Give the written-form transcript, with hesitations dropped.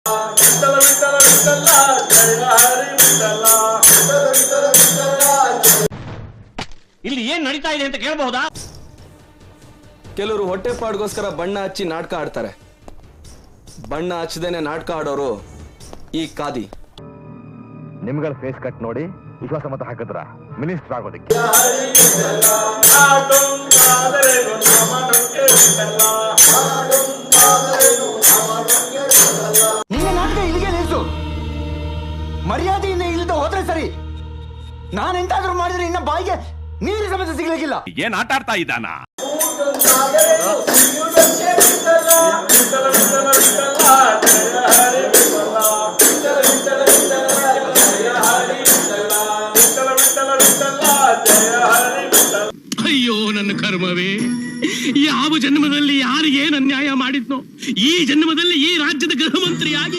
ವಿಠಲ ವಿಠಲ ವಿಠಲ ಜಯ ಹರಿ ವಿಠಲ. ಇಲ್ಲಿ ಏನ್ ನಡೀತಾ ಇದೆ ಅಂತ ಕೇಳಬಹುದಾ? ಕೆಲವರು ಹೊಟ್ಟೆಪಾಡ್ಗೋಸ್ಕರ ಬಣ್ಣ ಹಚ್ಚಿ ನಾಟಕ ಆಡ್ತಾರೆ. ಬಣ್ಣ ಹಚ್ಚದೇನೆ ನಾಟಕ ಆಡೋರು ಈ ಕಾದಿ. ನಿಮ್ಗಳ ಫೇಸ್ ಕಟ್ ನೋಡಿ ವಿಶ್ವಾಸ ಮತ ಹಾಕಿದ್ರ ಮಿನಿಸ್ಟರ್ ಆಗೋದಕ್ಕೆ. ನಿನ್ನ ನಾಟಕ ಇಲ್ಲಿಗೆ ನಿಲ್ಸು. ಮರ್ಯಾದೆಯಿಂದ ಇಲ್ಲದ ಹೋದ್ರೆ ಸರಿ. ನಾನೆಂತಾದ್ರೂ ಮಾಡಿದ್ರೆ ಇನ್ನ ಬಾಯಿಗೆ ನೀರು ಸಮಸ್ಯೆ ಸಿಗ್ಲಿಕ್ಕಿಲ್ಲ. ಏನ್ ಆಟ ಆಡ್ತಾ ಇದ್ದಾನ? ಅಯ್ಯೋ ನನ್ನ ಕರ್ಮವೇ, ಯಾವ ಜನ್ಮದಲ್ಲಿ ಯಾರಿಗೇನು ಅನ್ಯಾಯ ಮಾಡಿದ್ನೋ ಈ ಜನ್ಮದಲ್ಲಿ ಈ ರಾಜ್ಯದ ಗೃಹ ಮಂತ್ರಿಯಾಗಿ